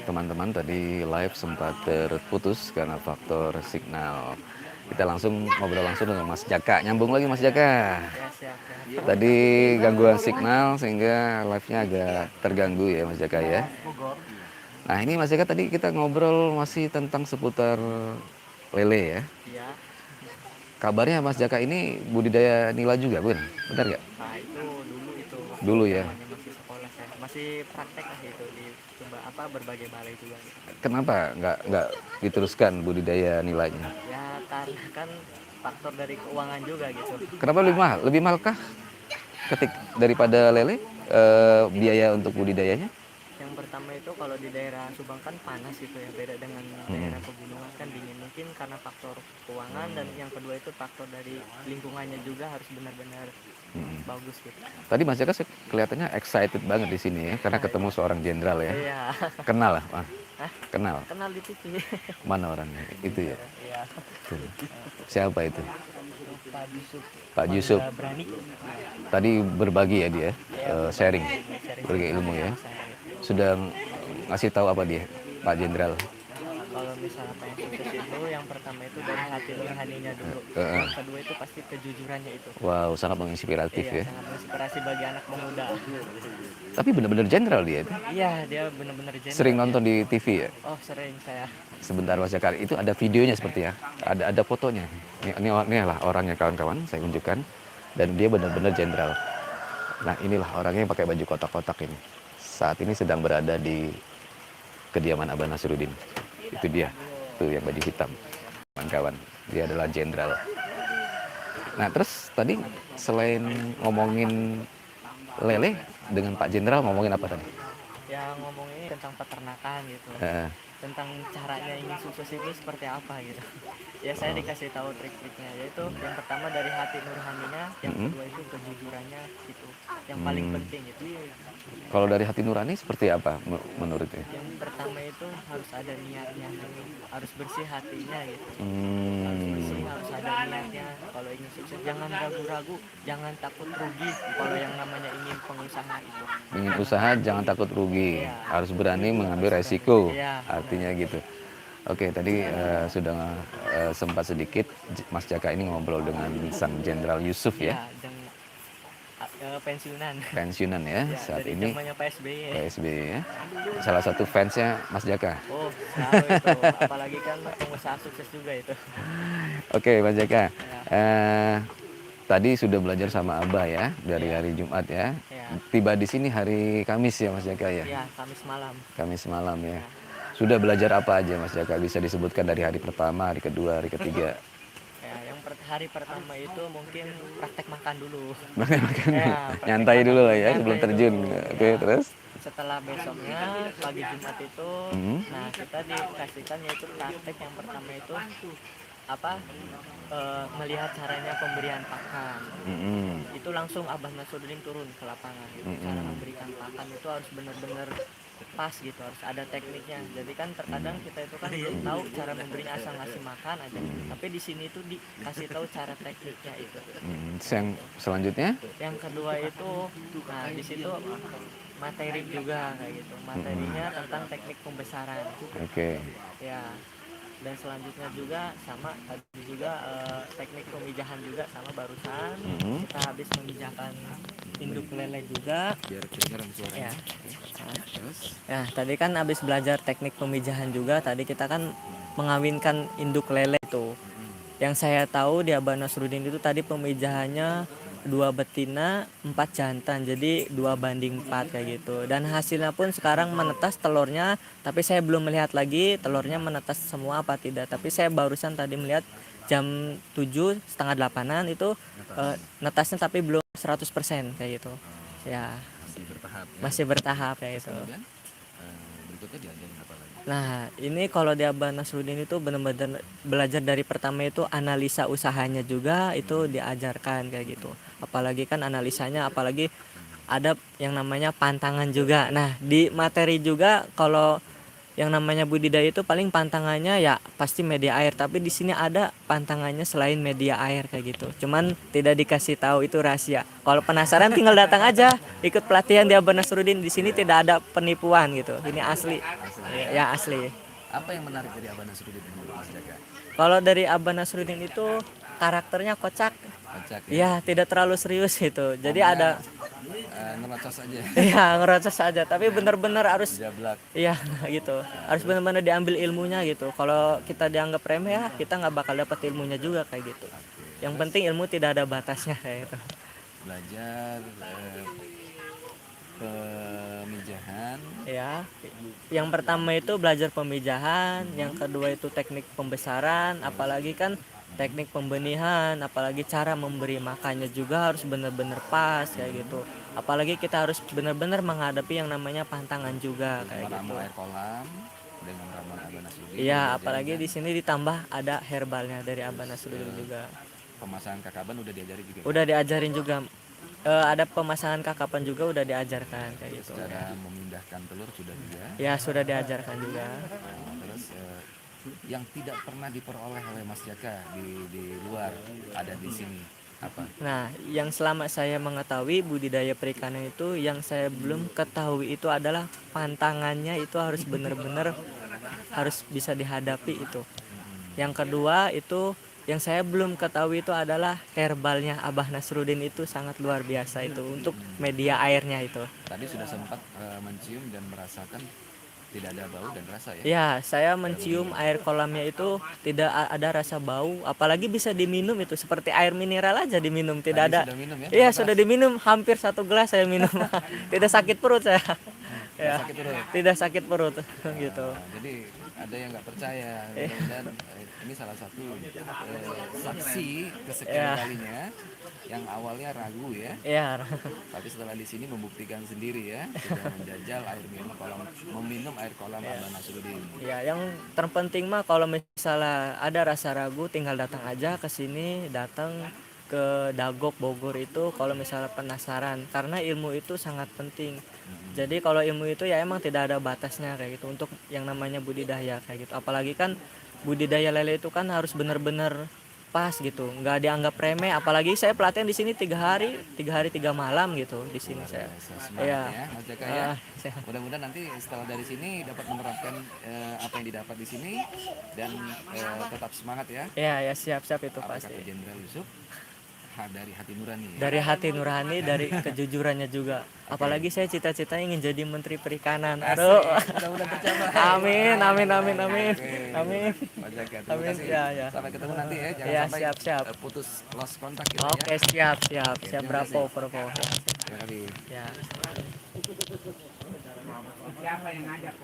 teman-teman tadi live sempat terputus karena faktor signal. Kita langsung ngobrol langsung dengan Mas Jaka. Nyambung lagi Mas Jaka. Ya, siap, siap. Tadi gangguan signal sehingga live-nya agak terganggu ya Mas Jaka ya. Nah ini Mas Jaka tadi kita ngobrol masih tentang seputar lele ya. Iya. Kabarnya Mas Jaka ini budidaya nila juga, Bun? Benar nggak? Nah, itu dulu itu waktu Dulu ya. zamannya masih sekolah saya. Masih praktek lah itu di coba apa berbagai balai juga gitu. Kenapa nggak diteruskan budidaya nilainya? Ya karena kan faktor dari keuangan juga gitu. Kenapa lebih mahal? Lebih mahal kah daripada lele biaya untuk budidayanya? Yang pertama itu kalau di daerah Subang kan panas gitu ya, beda dengan daerah pegunungan kan dingin. Mungkin karena faktor keuangan, dan yang kedua itu faktor dari lingkungannya juga harus benar-benar bagus gitu. Tadi Mas Jaka kelihatannya excited banget di sini ya, karena ketemu seorang jenderal ya. Iya. Kenal lah, Mas. Hah? Kenal. Kenal di TV. Mana orangnya? Itu ya. Iya. Tuh. Siapa itu? Pak Yusuf. Pak Yusuf. Berani. Tadi berbagi ya dia, sharing, Sharing berbagi ilmu ya. saya. Sudah ngasih tahu apa dia, Pak Jenderal? Kalau misalnya pengen sukses itu yang pertama itu dari hati nuraninya dulu. Yang kedua itu pasti kejujurannya itu. Wow, sangat menginspiratif Iya, ya. sangat menginspirasi bagi anak pemuda. Tapi benar-benar jenderal dia itu. Iya, dia benar-benar jenderal. Sering nonton di TV ya. Oh, sering saya. Sebentar Mas Jaka, itu ada videonya seperti ya. Ada fotonya. Ini lah orangnya kawan-kawan, saya tunjukkan. Dan dia benar-benar jenderal. Nah inilah orangnya yang pakai baju kotak-kotak ini. Saat ini sedang berada di kediaman Abah Nasruddin. Itu dia, tuh yang baju hitam. Kawan-kawan, dia adalah jenderal. Nah terus tadi selain ngomongin lele dengan Pak Jenderal, ngomongin apa tadi? Ya ngomongin tentang peternakan gitu. Tentang caranya ingin sukses itu seperti apa gitu. Ya saya dikasih tahu trik-triknya, yaitu yang pertama dari hati nuraninya, yang kedua itu kejujurannya itu yang paling penting gitu. Kalau dari hati nurani seperti apa menurutnya? Yang pertama itu harus ada niatnya, harus bersih hatinya gitu. Harus ada niatnya kalau ingin sukses. Jangan ragu-ragu, jangan takut rugi kalau yang namanya ingin pengusaha itu. Ingin usaha jangan takut rugi, harus berani mengambil resiko, artinya gitu. Oke, tadi sudah sempat sedikit Mas Jaka ini ngobrol dengan sang Jenderal Yusuf ya. Pensiunan ya saat dari ini. Zamannya Pak SBY. Pak SBY ya. Salah satu fansnya Mas Jaka. Oh, tahu itu. Apalagi kan pengusaha sukses juga itu. Oke, Mas Jaka. Tadi sudah belajar sama Abah ya dari hari Jumat ya. Tiba di sini hari Kamis ya Mas Jaka ya. Iya, Kamis malam. Kamis malam ya. Sudah belajar apa aja Mas Jaka? Bisa disebutkan dari hari pertama, hari kedua, hari ketiga. Ya, yang hari pertama itu mungkin praktek makan dulu. Makan. Nyantai dulu lah ya sebelum terjun. Oke, terus? Setelah besoknya pagi Jumat itu, nah kita dikasihkan yaitu praktek yang pertama itu melihat caranya pemberian pakan. Itu langsung Abah Nasruddin turun ke lapangan. Cara memberikan pakan itu harus benar-benar pas gitu, harus ada tekniknya. Jadi kan terkadang kita itu kan belum tahu cara memberinya, asal ngasih makan aja. Tapi di sini itu dikasih tahu cara tekniknya itu. Yang selanjutnya? Yang kedua itu, nah di situ materi juga kayak gitu. Materinya tentang teknik pembesaran. Oke. Ya. Dan selanjutnya juga sama tadi juga teknik pemijahan juga sama barusan. Kita habis memijahkan induk lele juga. Biar kedengaran suaranya. Ya, tadi kan habis belajar teknik pemijahan juga. Tadi kita kan mengawinkan induk lele itu. Yang saya tahu di Abah Nasruddin itu tadi pemijahannya 2 betina 4 jantan, jadi 2:4 kayak gitu. Dan hasilnya pun sekarang menetas telurnya, tapi saya belum melihat lagi telurnya menetas semua apa tidak. Tapi saya barusan tadi melihat jam 7 setengah 8-an itu netasnya, tapi belum 100% kayak gitu. Ya masih bertahap kayak gitu. Berikutnya diajarin apa lagi? Nah ini kalau di Abah Nasruddin itu benar-benar belajar dari pertama itu analisa usahanya juga itu diajarkan kayak gitu. Apalagi kan analisanya, apalagi ada yang namanya pantangan juga. Nah di materi juga kalau yang namanya budidaya itu paling pantangannya ya pasti media air, tapi di sini ada pantangannya selain media air kayak gitu. Cuman tidak dikasih tahu, itu rahasia. Kalau penasaran tinggal datang aja, ikut pelatihan di Abah Nasruddin. Di sini tidak ada penipuan gitu. Ini asli. Ya asli. Apa yang menarik dari Abah Nasruddin menurut Mas Jaka? Kalau dari Abah Nasruddin itu karakternya kocak. Kocak ya tidak terlalu serius gitu, jadi ada ngerocos aja. ya ngerocos aja, tapi benar-benar harus Jablak. iya gitu, harus benar-benar diambil ilmunya gitu. Kalau kita dianggap remeh ya kita nggak bakal dapat ilmunya juga kayak gitu. Yang penting ilmu tidak ada batasnya kayak gitu. Belajar pemijahan. Ya, yang pertama itu belajar pemijahan, yang kedua itu teknik pembesaran, apalagi kan teknik pembenihan, apalagi cara memberi makannya juga harus benar-benar pas kayak gitu. Apalagi kita harus benar-benar menghadapi yang namanya pantangan juga kayak gitu. Meramu air kolam dengan ramuan Abah Nasruddin. Iya, apalagi di sini ditambah ada herbalnya dari Abah Nasruddin juga. Pemasangan kakaban udah diajari juga. Udah diajarin juga. Ada pemasangan kakapan juga udah diajarkan kayak gitu. Cara memindahkan telur sudah juga. Ya, sudah diajarkan juga. Terus yang tidak pernah diperoleh oleh Mas Jaka di luar ada di sini apa? Nah, yang selama saya mengetahui budidaya perikanan itu, yang saya belum ketahui itu adalah pantangannya itu harus benar-benar harus bisa dihadapi itu. Yang kedua itu yang saya belum ketahui itu adalah herbalnya Abah Nasruddin itu sangat luar biasa itu untuk media airnya itu. Tadi sudah sempat mencium dan merasakan tidak ada bau dan rasa ya? Ya, saya mencium air kolamnya itu tidak ada rasa bau, apalagi bisa diminum itu seperti air mineral aja diminum, tidak Tadi ada. Sudah minum ya? Iya, sudah diminum hampir 1 gelas saya minum. Tidak sakit perut saya. Ya, Sakit perut. tidak sakit perut gitu. Jadi ada yang nggak percaya dan ini salah satu saksi kesekian kalinya yang awalnya ragu ya. Iya. Tapi setelah di sini membuktikan sendiri ya, sudah menjajal air minum kolam, meminum air kolam Abah Nasruddin. Ya, yang terpenting mah kalau misalnya ada rasa ragu tinggal datang aja ke sini, datang ke Dagok Bogor itu kalau misalnya penasaran, karena ilmu itu sangat penting. Jadi kalau ilmu itu ya emang tidak ada batasnya kayak gitu untuk yang namanya budidaya kayak gitu. Apalagi kan budidaya lele itu kan harus benar-benar pas gitu, nggak dianggap remeh. Apalagi saya pelatihan di sini 3 hari 3 malam gitu di sini saya. Ya, Mas Jaka ya. Mudah-mudahan nanti setelah dari sini dapat menerapkan apa yang didapat di sini dan tetap semangat ya. Ya siap-siap itu Apa pasti. kata Jenderal Yusuf? Dari hati nurani ya? Dari hati nurani, dari kejujurannya juga. Apalagi saya cita-citanya ingin jadi Menteri Perikanan. Aduh. Mudah-mudahan tercapai. Amin. Amin. Mas Jaka, terima Amin. kasih. Ya. Sampai ketemu nanti ya. Jangan Ya, sampai siap. putus lost kontak kita Oke, ya. siap. terima Bravo. Terima kasih. Ya. Siapa yang ngajak?